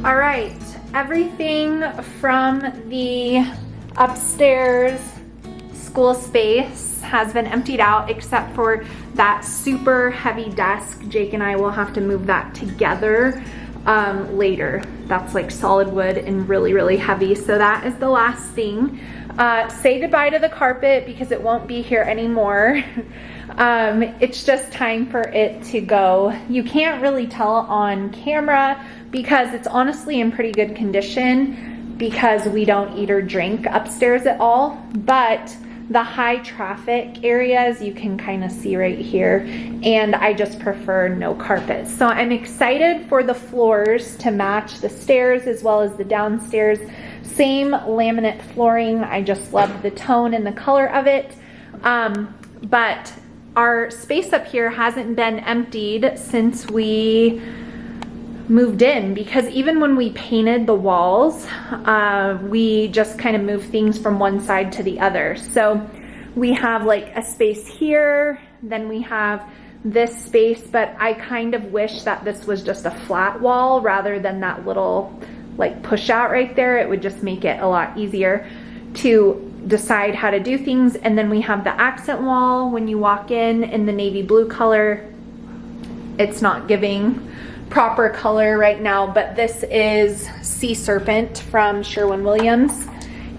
All right, everything from the upstairs school space has been emptied out except for that super heavy desk. Jake and I will have to move that together later. That's like solid wood and really, really heavy. So that is the last thing. Say goodbye to the carpet because it won't be here anymore. It's just time for it to go. You can't really tell on camera because it's honestly in pretty good condition because we don't eat or drink upstairs at all, but the high traffic areas you can kind of see right here, and I just prefer no carpet. So I'm excited for the floors to match the stairs as well as the downstairs. Same laminate flooring. I just love the tone and the color of it. But our space up here hasn't been emptied since we moved in, because even when we painted the walls, we just kind of moved things from one side to the other. So we have like a space here, then we have this space, but I kind of wish that this was just a flat wall rather than that little like push out right there. It would just make it a lot easier to decide how to do things. And then we have the accent wall when you walk in the navy blue color. It's not giving proper color right now, but this is Sea Serpent from Sherwin-Williams,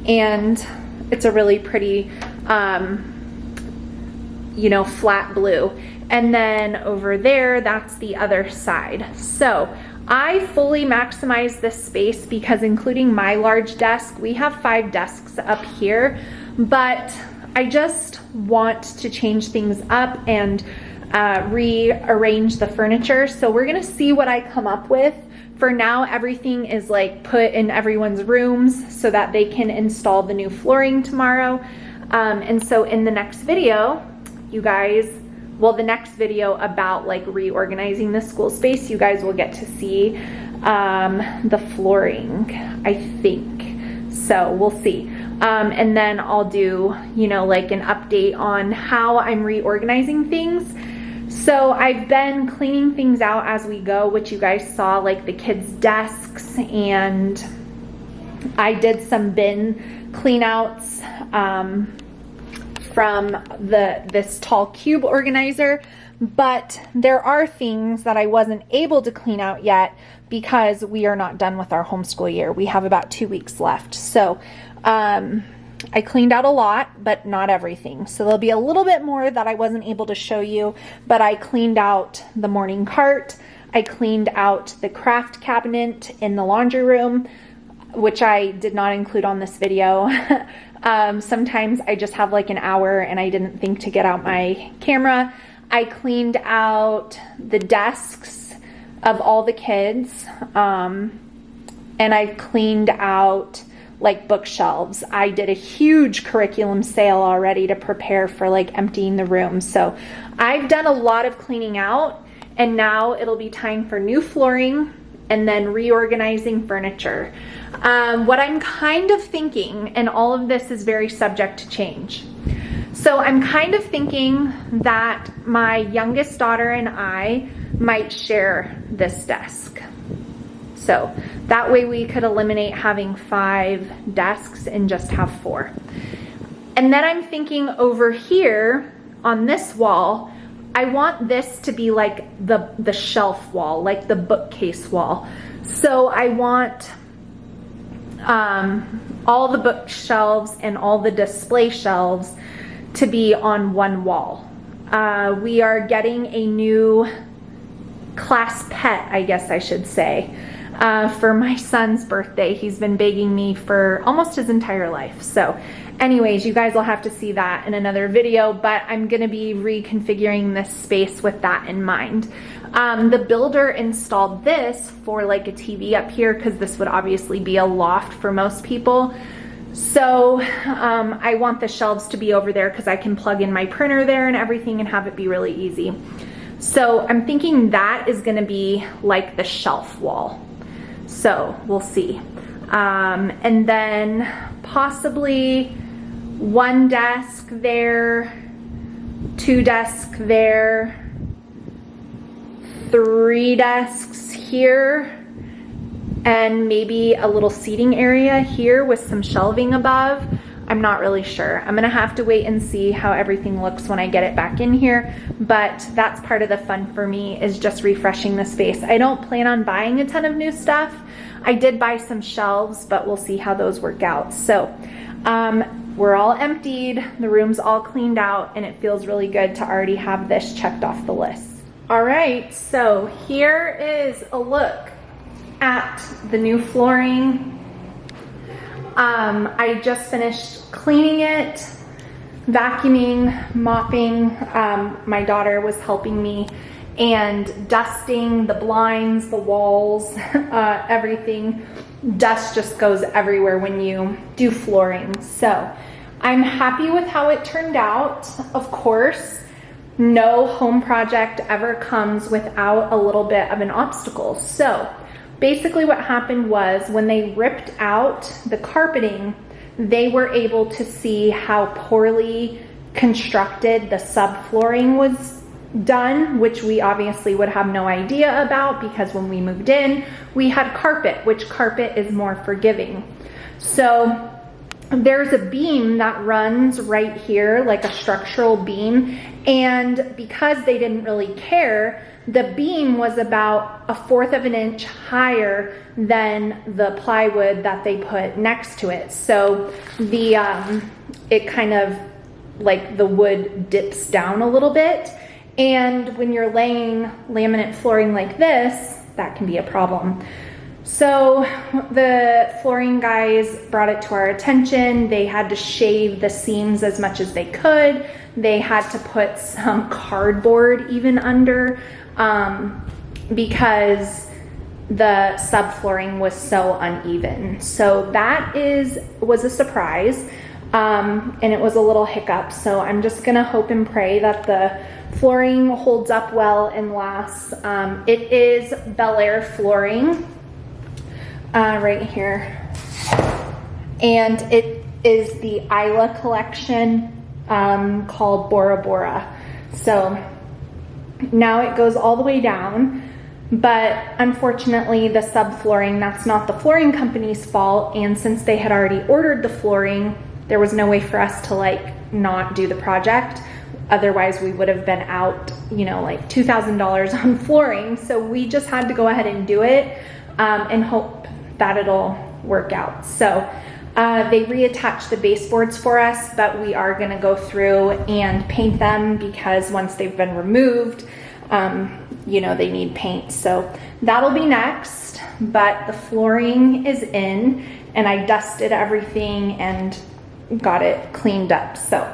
and it's a really pretty you know, flat blue. And then over there, that's the other side. So I fully maximize this space because including my large desk, we have 5 desks up here, but I just want to change things up and rearrange the furniture. So we're gonna see what I come up with. For now, everything is like put in everyone's rooms so that they can install the new flooring tomorrow. And so in the next video, you guys, well, the next video about like reorganizing the school space, you guys will get to see the flooring, I think. So we'll see. And then I'll do, you know, like an update on how I'm reorganizing things. So I've been cleaning things out as we go, which you guys saw, like the kids' desks, and I did some bin clean outs from this tall cube organizer, but there are things that I wasn't able to clean out yet because we are not done with our homeschool year. We have about 2 weeks left. So I cleaned out a lot, but not everything. So there'll be a little bit more that I wasn't able to show you, but I cleaned out the morning cart. I cleaned out the craft cabinet in the laundry room, which I did not include on this video. Sometimes I just have like an hour and I didn't think to get out my camera. I cleaned out the desks of all the kids, and I cleaned out like bookshelves. I did a huge curriculum sale already to prepare for like emptying the room. So I've done a lot of cleaning out, and now it'll be time for new flooring and then reorganizing furniture. What I'm kind of thinking, and all of this is very subject to change. So I'm kind of thinking that my youngest daughter and I might share this desk. So that way we could eliminate having 5 desks and just have 4. And then I'm thinking over here on this wall, I want this to be like the shelf wall, like the bookcase wall. So I want all the bookshelves and all the display shelves to be on one wall. We are getting a new class pet, I guess I should say, for my son's birthday. He's been begging me for almost his entire life. So anyways, you guys will have to see that in another video, but I'm gonna be reconfiguring this space with that in mind. The builder installed this for like a TV up here because this would obviously be a loft for most people. So I want the shelves to be over there because I can plug in my printer there and everything and have it be really easy. So I'm thinking that is gonna be like the shelf wall. So we'll see. And then possibly 1 desk there, 2 desks there, 3 desks here, and maybe a little seating area here with some shelving above. I'm not really sure. I'm gonna have to wait and see how everything looks when I get it back in here, but that's part of the fun for me, is just refreshing the space. I don't plan on buying a ton of new stuff. I did buy some shelves, but we'll see how those work out. So we're all emptied, the room's all cleaned out, and it feels really good to already have this checked off the list. All right, so here is a look at the new flooring. I just finished cleaning it, vacuuming, mopping. My daughter was helping me, and dusting the blinds, the walls, everything. Dust just goes everywhere when you do flooring. So I'm happy with how it turned out. Of course, no home project ever comes without a little bit of an obstacle. So basically what happened was, when they ripped out the carpeting, they were able to see how poorly constructed the subflooring was done, which we obviously would have no idea about, because when we moved in, we had carpet, which carpet is more forgiving. So there's a beam that runs right here, like a structural beam, and because they didn't really care, the beam was about 1/4 of an inch higher than the plywood that they put next to it. So the it kind of, like, the wood dips down a little bit, and when you're laying laminate flooring like this, that can be a problem. So the flooring guys brought it to our attention. They had to shave the seams as much as they could. They had to put some cardboard even under, because the subflooring was so uneven. So that was a surprise, and it was a little hiccup. So I'm just gonna hope and pray that the flooring holds up well and lasts. It is Bel Air flooring, right here, and it is the Isla collection, called Bora Bora. So now it goes all the way down, but unfortunately the subflooring, that's not the flooring company's fault, and since they had already ordered the flooring, there was no way for us to, like, not do the project. Otherwise we would have been out, you know, like $2,000 on flooring. So we just had to go ahead and do it, and hope that it'll work out. So they reattached the baseboards for us, but we are gonna go through and paint them, because once they've been removed, you know, they need paint. So that'll be next, but the flooring is in, and I dusted everything and got it cleaned up. So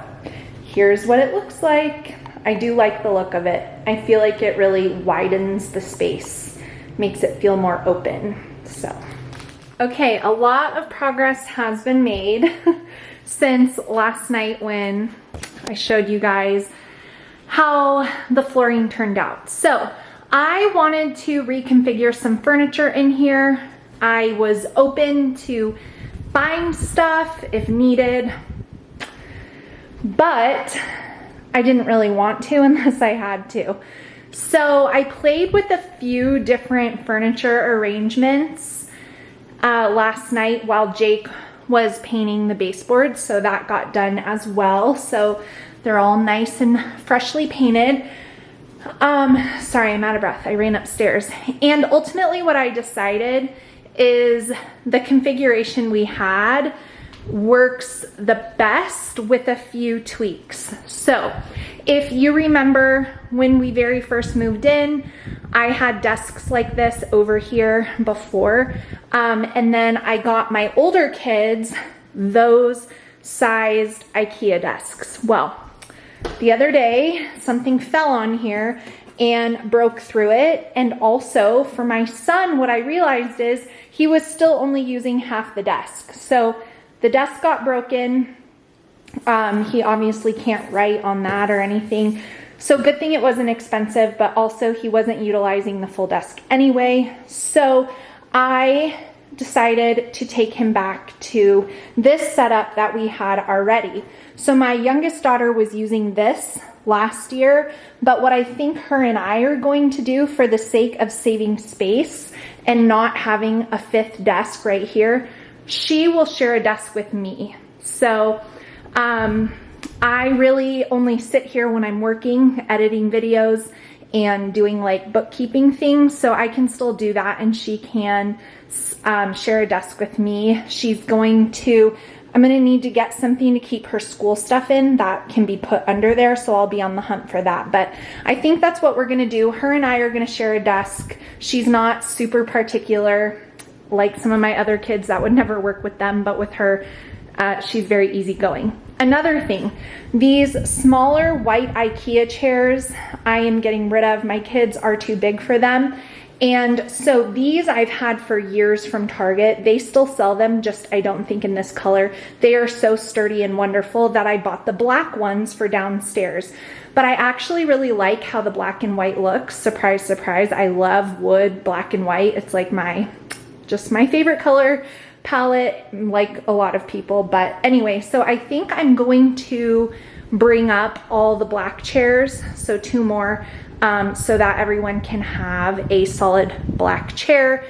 here's what it looks like. I do like the look of it. I feel like it really widens the space, makes it feel more open. So okay, a lot of progress has been made since last night when I showed you guys how the flooring turned out. So I wanted to reconfigure some furniture in here. I was open to buying stuff if needed, but I didn't really want to unless I had to. So I played with a few different furniture arrangements last night while Jake was painting the baseboards, so that got done as well. So they're all nice and freshly painted. Sorry, I'm out of breath. I ran upstairs. And ultimately what I decided is the configuration we had works the best with a few tweaks. So if you remember when we very first moved in, I had desks like this over here before, and then I got my older kids those sized IKEA desks. Well, the other day something fell on here and broke through it, and also for my son, what I realized is he was still only using half the desk. So the desk got broken. He obviously can't write on that or anything. So good thing it wasn't expensive, but also he wasn't utilizing the full desk anyway. So I decided to take him back to this setup that we had already. So my youngest daughter was using this last year, but what I think her and I are going to do for the sake of saving space and not having a 5th desk right here, she will share a desk with me. So I really only sit here when I'm working, editing videos and doing like bookkeeping things, so I can still do that and she can share a desk with me. I'm gonna need to get something to keep her school stuff in that can be put under there, so I'll be on the hunt for that. But I think that's what we're gonna do. Her and I are gonna share a desk. She's not super particular like some of my other kids. That would never work with them, but with her, she's very easygoing. Another thing, these smaller white IKEA chairs I am getting rid of. My kids are too big for them. And so these I've had for years from Target. They still sell them, just I don't think in this color. They are so sturdy and wonderful that I bought the black ones for downstairs. But I actually really like how the black and white looks. Surprise, surprise. I love wood, black and white. It's like just my favorite color palette, like a lot of people. But anyway, so I think I'm going to bring up all the black chairs, so 2 more, so that everyone can have a solid black chair.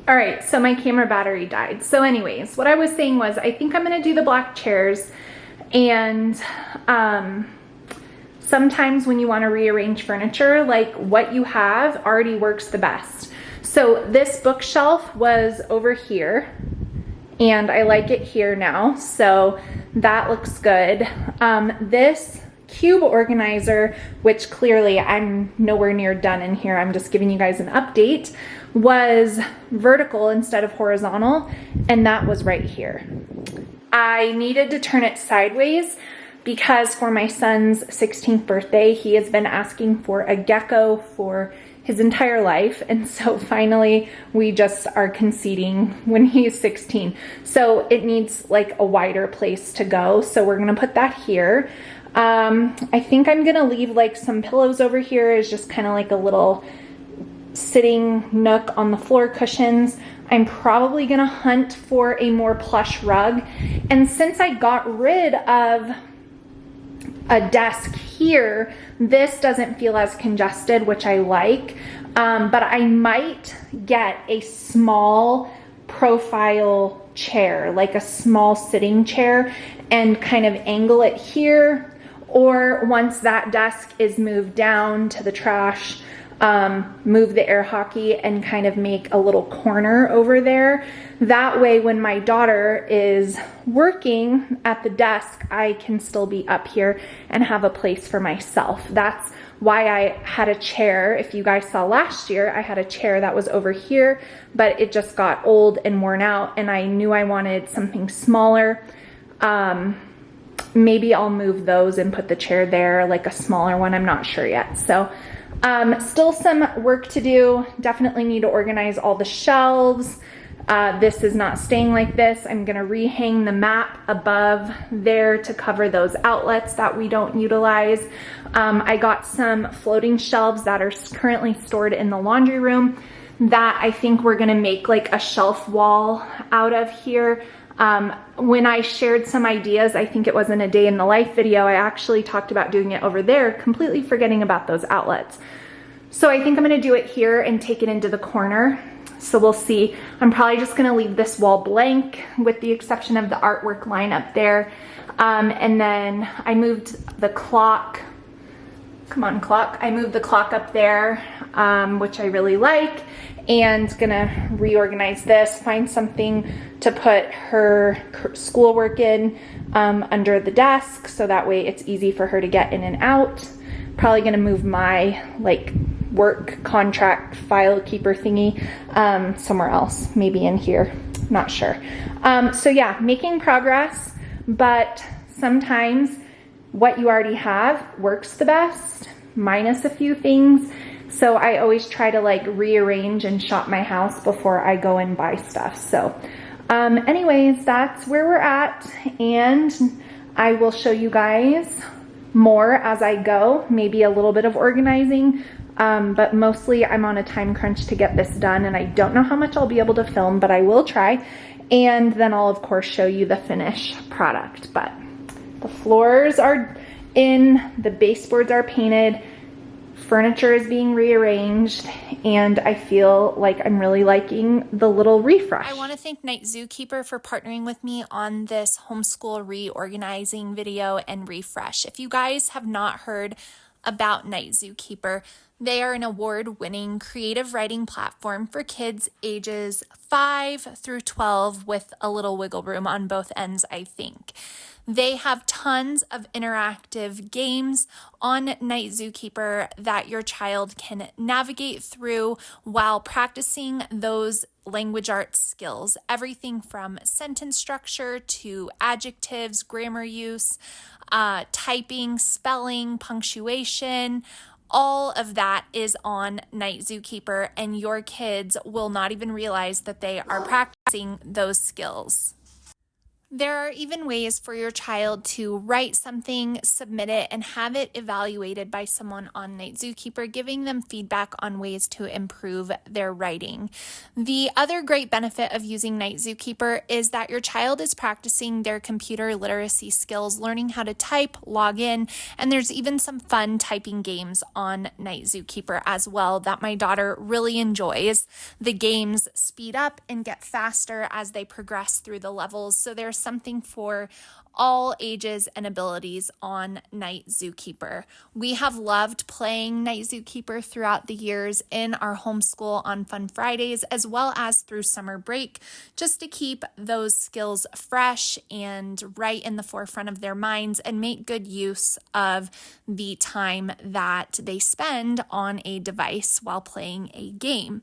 All right, so my camera battery died. So anyways, what I was saying was I think I'm gonna do the black chairs, and sometimes when you wanna rearrange furniture, like what you have already works the best. So this bookshelf was over here and I like it here now, so that looks good. This cube organizer, which clearly I'm nowhere near done in here, I'm just giving you guys an update, was vertical instead of horizontal, and that was right here. I needed to turn it sideways because for my son's 16th birthday, he has been asking for a gecko for his entire life, and so finally we just are conceding when he's 16. So it needs like a wider place to go, so we're gonna put that here. I think I'm gonna leave like some pillows over here as just kind of like a little sitting nook on the floor cushions. I'm probably gonna hunt for a more plush rug, and since I got rid of a desk here, this doesn't feel as congested, which I like, but I might get a small profile chair, like a small sitting chair, and kind of angle it here, or once that desk is moved down to the trash, move the air hockey and kind of make a little corner over there. That way when my daughter is working at the desk, I can still be up here and have a place for myself. That's why I had a chair. If you guys saw last year, I had a chair that was over here, but it just got old and worn out, and I knew I wanted something smaller. Maybe I'll move those and put the chair there, like a smaller one, I'm not sure yet. So still some work to do. Definitely need to organize all the shelves. This is not staying like this. I'm gonna rehang the map above there to cover those outlets that we don't utilize. I got some floating shelves that are currently stored in the laundry room that I think we're gonna make like a shelf wall out of here. When I shared some ideas, I think it was in a day in the life video, I actually talked about doing it over there, completely forgetting about those outlets. So I think I'm gonna do it here and take it into the corner. So we'll see. I'm probably just gonna leave this wall blank with the exception of the artwork line up there. And then I moved the clock, come on clock. I moved the clock up there, which I really like, and gonna reorganize this, find something to put her schoolwork in under the desk, so that way it's easy for her to get in and out. Probably gonna move my like work contract file keeper thingy somewhere else, maybe in here, not sure. So yeah, making progress, but sometimes what you already have works the best, minus a few things. So I always try to like rearrange and shop my house before I go and buy stuff. So anyways, that's where we're at, and I will show you guys more as I go, maybe a little bit of organizing but mostly I'm on a time crunch to get this done, and I don't know how much I'll be able to film, but I will try. And then I'll of course show you the finished product. But the floors are in, the baseboards are painted, furniture is being rearranged, and I feel like I'm really liking the little refresh. I want to thank Night Zookeeper for partnering with me on this homeschool reorganizing video and refresh. If you guys have not heard about Night Zookeeper, they are an award-winning creative writing platform for kids ages 5 through 12 with a little wiggle room on both ends, I think. They have tons of interactive games on Night Zookeeper that your child can navigate through while practicing those language arts skills. Everything from sentence structure to adjectives, grammar use, typing, spelling, punctuation. All of that is on Night Zookeeper, and your kids will not even realize that they are practicing those skills. There are even ways for your child to write something, submit it, and have it evaluated by someone on Night Zookeeper, giving them feedback on ways to improve their writing. The other great benefit of using Night Zookeeper is that your child is practicing their computer literacy skills, learning how to type, log in, and there's even some fun typing games on Night Zookeeper as well that my daughter really enjoys. The games speed up and get faster as they progress through the levels, so there's something for all ages and abilities on Night Zookeeper. We have loved playing Night Zookeeper throughout the years in our homeschool on Fun Fridays, as well as through summer break, just to keep those skills fresh and right in the forefront of their minds and make good use of the time that they spend on a device while playing a game.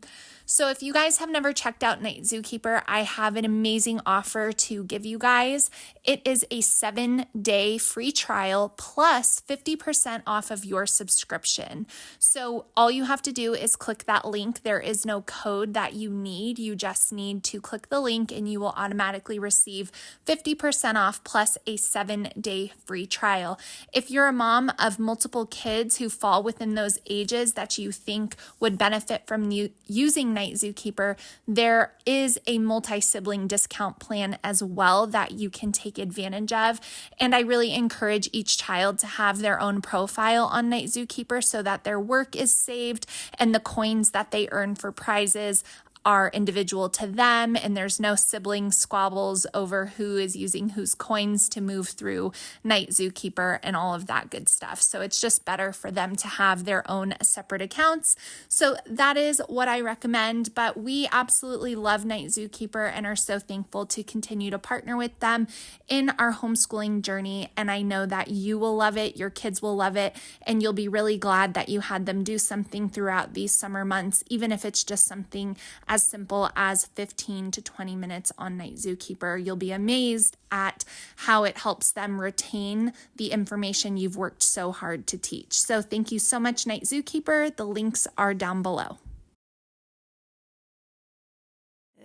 So if you guys have never checked out Night Zookeeper, I have an amazing offer to give you guys. It is a 7-day free trial plus 50% off of your subscription. So all you have to do is click that link. There is no code that you need. You just need to click the link and you will automatically receive 50% off plus a 7-day free trial. If you're a mom of multiple kids who fall within those ages that you think would benefit from using Night Zookeeper, there is a multi-sibling discount plan as well that you can take advantage of. And I really encourage each child to have their own profile on Night Zookeeper so that their work is saved and the coins that they earn for prizes are individual to them, and there's no sibling squabbles over who is using whose coins to move through Night Zookeeper and all of that good stuff. So it's just better for them to have their own separate accounts. So that is what I recommend, but we absolutely love Night Zookeeper and are so thankful to continue to partner with them in our homeschooling journey. And I know that you will love it, your kids will love it, and you'll be really glad that you had them do something throughout these summer months, even if it's just something as simple as 15 to 20 minutes on Night Zookeeper. You'll be amazed at how it helps them retain the information you've worked so hard to teach. So thank you so much, Night Zookeeper. The links are down below.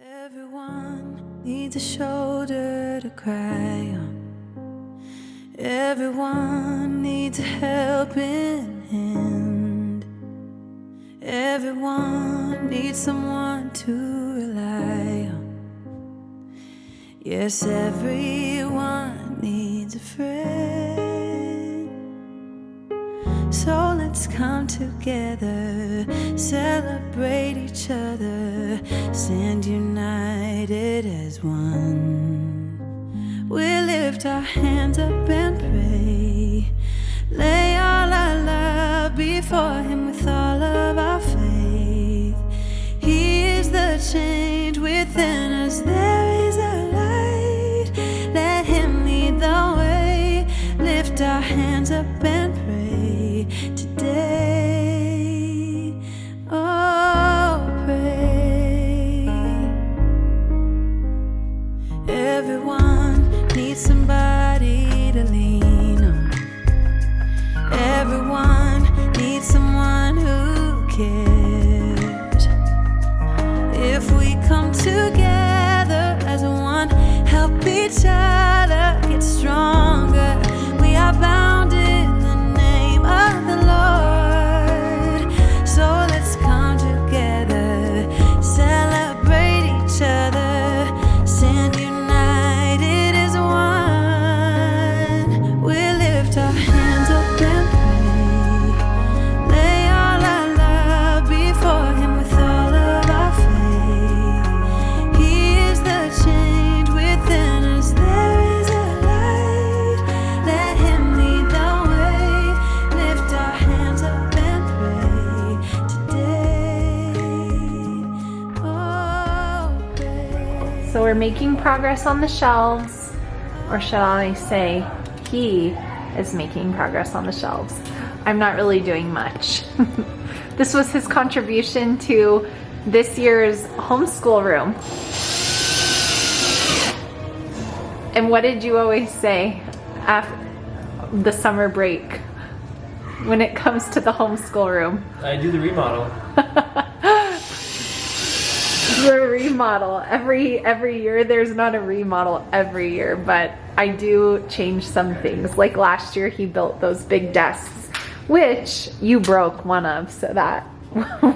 Everyone needs a shoulder to cry on. Everyone needs a helping hand. Everyone needs someone to rely on. Yes, everyone needs a friend. So let's come together, celebrate each other, stand united as one. We lift our hands up and pray, lay all our love before Him with all of our faith. He is the change within us, there is a light. Let Him lead the way, lift our hands up and pray today. Oh, pray. Everyone needs somebody to lean on. Everyone needs someone who cares. If we come together as one, help each other get stronger, we are bound in the name of the Lord. So we're making progress on the shelves, or shall I say, he is making progress on the shelves. I'm not really doing much. This was his contribution to this year's homeschool room. And what did you always say after the summer break when it comes to the homeschool room? I do the remodel. The remodel. Every year, there's not a remodel every year, but I do change some things. Like last year, he built those big desks, which you broke one of, so that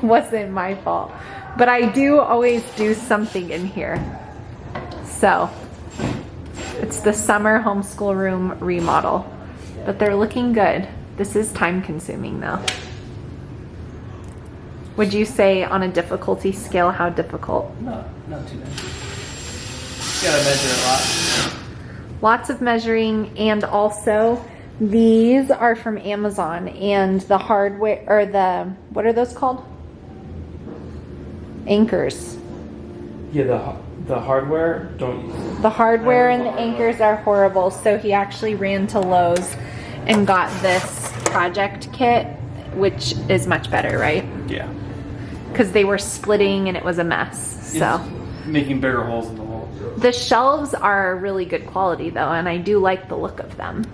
wasn't my fault. But I do always do something in here. So it's the summer homeschool room remodel, but they're looking good. This is time consuming though. Would you say on a difficulty scale, how difficult? Not too bad. Just gotta measure a lot. Lots of measuring, and also these are from Amazon, and the hardware, or what are those called? Anchors. Yeah, the hardware, don't use it. The hardware and the anchors are horrible, so he actually ran to Lowe's and got this project kit, which is much better, right? Yeah. Because they were splitting and it was a mess, so. It's making bigger holes in the wall. The shelves are really good quality though, and I do like the look of them.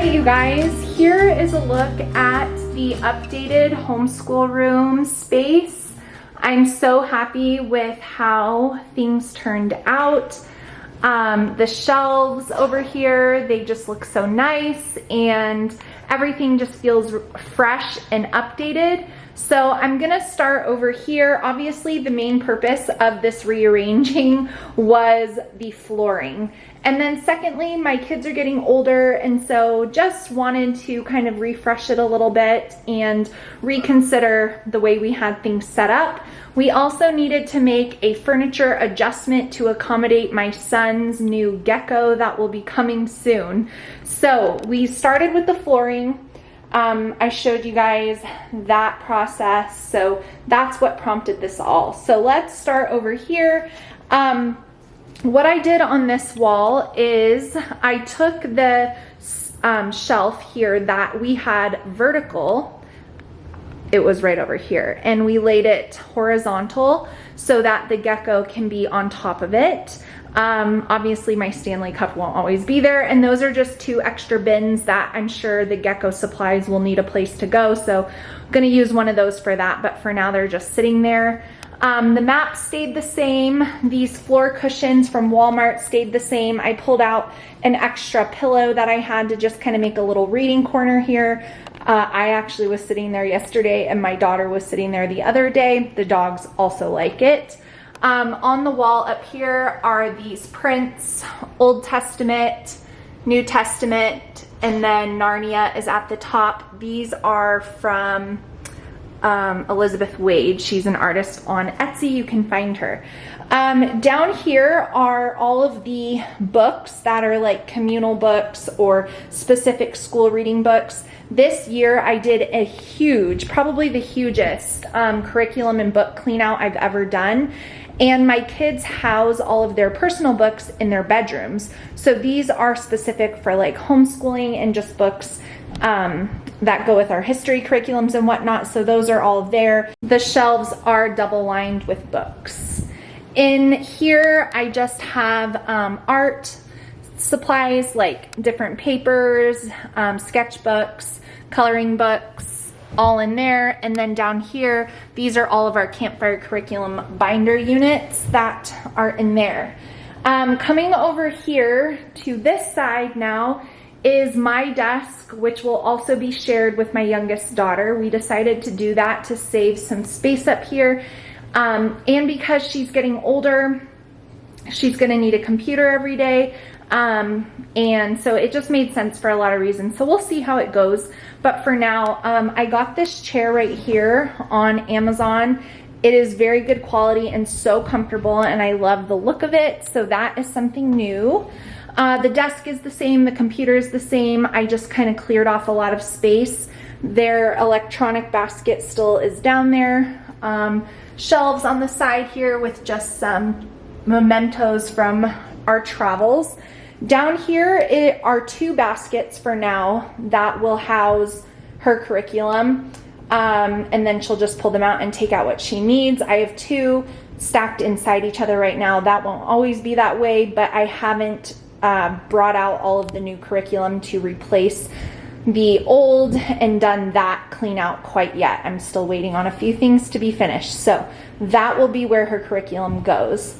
right, you guys, here is a look at the updated homeschool room space. I'm so happy with how things turned out. The shelves over here, they just look so nice, and everything just feels fresh and updated. So I'm gonna start over here. Obviously, the main purpose of this rearranging was the flooring. And then secondly, my kids are getting older, and so just wanted to kind of refresh it a little bit and reconsider the way we had things set up. We also needed to make a furniture adjustment to accommodate my son's new gecko that will be coming soon. So we started with the flooring. I showed you guys that process, so that's what prompted this all. So let's start over here. What I did on this wall is I took the shelf here that we had vertical. It was right over here, and we laid it horizontal so that the gecko can be on top of it. Obviously my Stanley cup won't always be there, and those are just 2 extra bins that I'm sure the gecko supplies will need a place to go, so I'm gonna use one of those for that, but for now they're just sitting there. The mat stayed the same. These floor cushions from Walmart stayed the same. I pulled out an extra pillow that I had to just kind of make a little reading corner here. I actually was sitting there yesterday, and my daughter was sitting there the other day. The dogs also like it. On the wall up here are these prints, Old Testament, New Testament, and then Narnia is at the top. These are from Elizabeth Wade. She's an artist on Etsy. You can find her. Down here are all of the books that are like communal books or specific school reading books. This year I did a huge, probably the hugest curriculum and book clean out I've ever done. And my kids house all of their personal books in their bedrooms. So these are specific for like homeschooling and just books that go with our history curriculums and whatnot. So those are all there. The shelves are double lined with books. In here, I just have art supplies like different papers, sketchbooks, coloring books, all in there. And then down here, these are all of our campfire curriculum binder units that are in there. Coming over here to this side now is my desk, which will also be shared with my youngest daughter. We decided to do that to save some space up here. And because she's getting older, she's gonna need a computer every day. And so it just made sense for a lot of reasons. So we'll see how it goes. But for now, I got this chair right here on Amazon. It is very good quality and so comfortable, and I love the look of it. So that is something new. The desk is the same, the computer is the same. I just kind of cleared off a lot of space. Their electronic basket still is down there. Shelves on the side here with just some mementos from our travels. Down here are 2 baskets for now that will house her curriculum. And then she'll just pull them out and take out what she needs. I have 2 stacked inside each other right now. That won't always be that way, but I haven't brought out all of the new curriculum to replace the old and done that clean out quite yet. I'm still waiting on a few things to be finished. So that will be where her curriculum goes.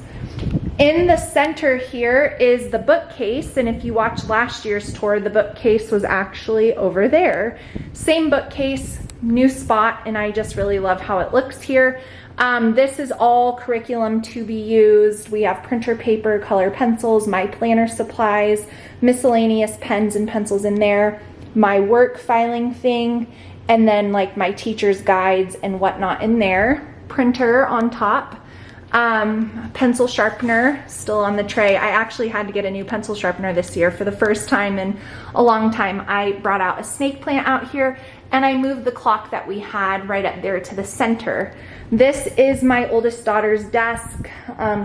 In the center here is the bookcase, and if you watched last year's tour, the bookcase was actually over there. Same bookcase, new spot, and I just really love how it looks here. This is all curriculum to be used. We have printer paper, color pencils, my planner supplies, miscellaneous pens and pencils in there, my work filing thing, and then like my teacher's guides and whatnot in there. Printer on top. Pencil sharpener still on the tray. I actually had to get a new pencil sharpener this year for the first time in a long time. I brought out a snake plant out here, and I moved the clock that we had right up there to the center. This is my oldest daughter's desk.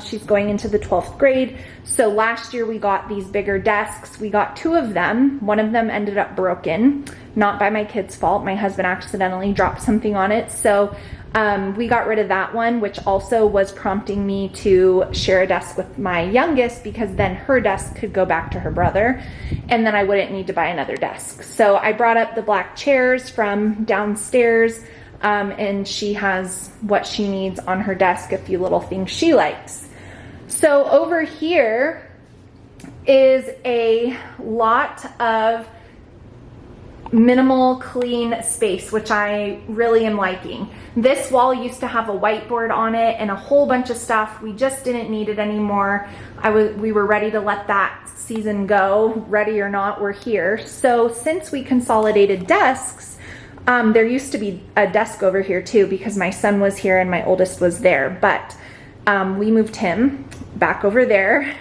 She's going into the 12th grade. So last year we got these bigger desks. We got 2 of them. One of them ended up broken, not by my kid's fault. My husband accidentally dropped something on it. So we got rid of that one, which also was prompting me to share a desk with my youngest, because then her desk could go back to her brother and then I wouldn't need to buy another desk. So I brought up the black chairs from downstairs, and she has what she needs on her desk, a few little things she likes. So over here is a lot of minimal clean space, which I really am liking. This wall used to have a whiteboard on it and a whole bunch of stuff. We just didn't need it anymore. We were ready to let that season go. Ready or not, we're here. So since we consolidated desks, there used to be a desk over here too, because my son was here and my oldest was there, but we moved him back over there.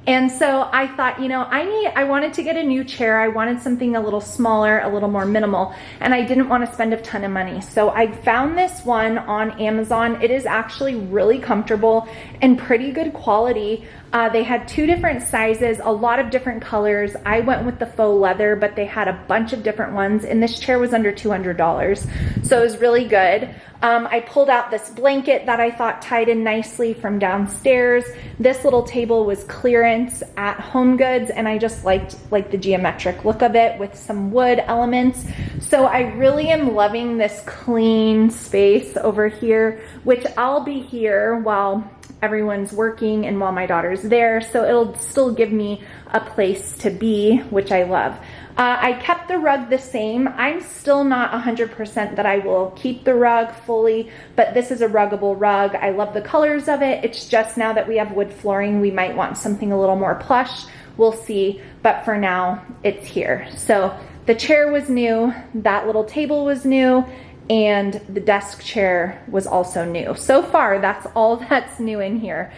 And so I thought, you know, I wanted to get a new chair. I wanted something a little smaller, a little more minimal, and I didn't want to spend a ton of money. So I found this one on Amazon. It is actually really comfortable and pretty good quality. They had 2 different sizes, a lot of different colors. I went with the faux leather, but they had a bunch of different ones, and this chair was under $200. So it was really good. I pulled out this blanket that I thought tied in nicely from downstairs. This little table was clearance at Home Goods, and I just liked the geometric look of it with some wood elements. So I really am loving this clean space over here, which I'll be here while everyone's working and while my daughter's there. So it'll still give me a place to be, which I love. I kept the rug the same. I'm still not 100% that I will keep the rug fully, but this is a ruggable rug. I love the colors of it. It's just now that we have wood flooring, we might want something a little more plush. We'll see, but for now, it's here. So the chair was new, that little table was new, and the desk chair was also new. So far, that's all that's new in here.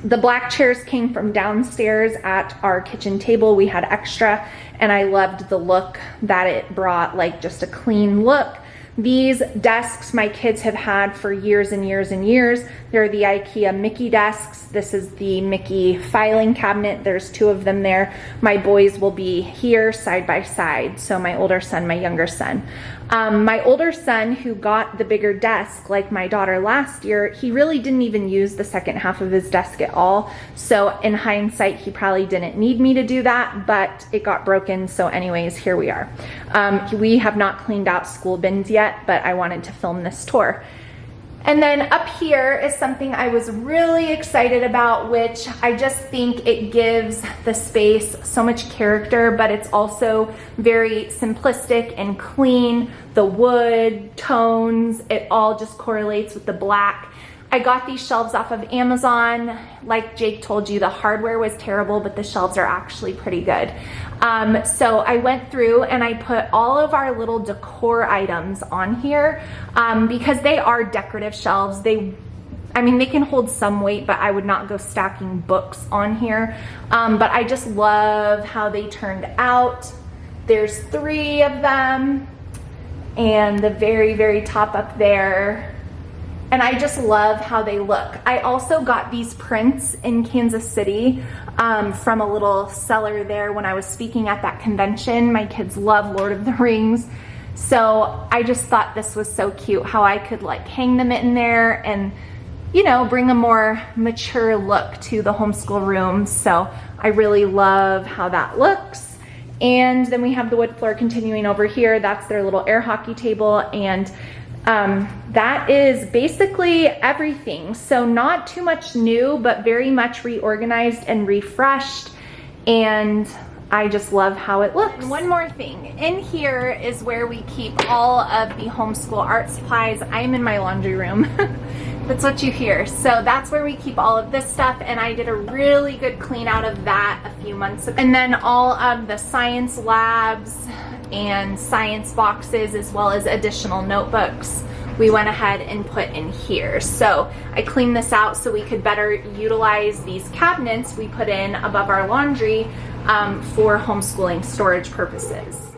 The black chairs came from downstairs at our kitchen table. We had extra, and I loved the look that it brought, like just a clean look. These desks my kids have had for years and years and years. They're the IKEA Mickey desks. This is the Mickey filing cabinet. There's 2 of them there. My boys will be here side by side. So my older son, my younger son. My older son, who got the bigger desk like my daughter last year, he really didn't even use the second half of his desk at all. So in hindsight, he probably didn't need me to do that, but it got broken. So anyways, here we are. We have not cleaned out school bins yet, but I wanted to film this tour. And then up here is something I was really excited about, which I just think it gives the space so much character, but it's also very simplistic and clean. The wood, tones, it all just correlates with the black. I got these shelves off of Amazon. Like Jake told you, the hardware was terrible, but the shelves are actually pretty good. So I went through and I put all of our little decor items on here because they are decorative shelves. I mean, they can hold some weight, but I would not go stacking books on here. But I just love how they turned out. There's 3 of them, and the very, very top up there. And I just love how they look. I also got these prints in Kansas City from a little seller there when I was speaking at that convention. My kids love Lord of the Rings. So I just thought this was so cute, how I could like hang them in there and, you know, bring a more mature look to the homeschool room. So I really love how that looks. And then we have the wood floor continuing over here. That's their little air hockey table, and that is basically everything. So not too much new, but very much reorganized and refreshed, and I just love how it looks. And one more thing, in here is where we keep all of the homeschool art supplies. I'm in my laundry room. That's what you hear. So that's where we keep all of this stuff, and I did a really good clean out of that a few months ago. And then all of the science labs and science boxes, as well as additional notebooks, we went ahead and put in here. So I cleaned this out so we could better utilize these cabinets we put in above our laundry for homeschooling storage purposes.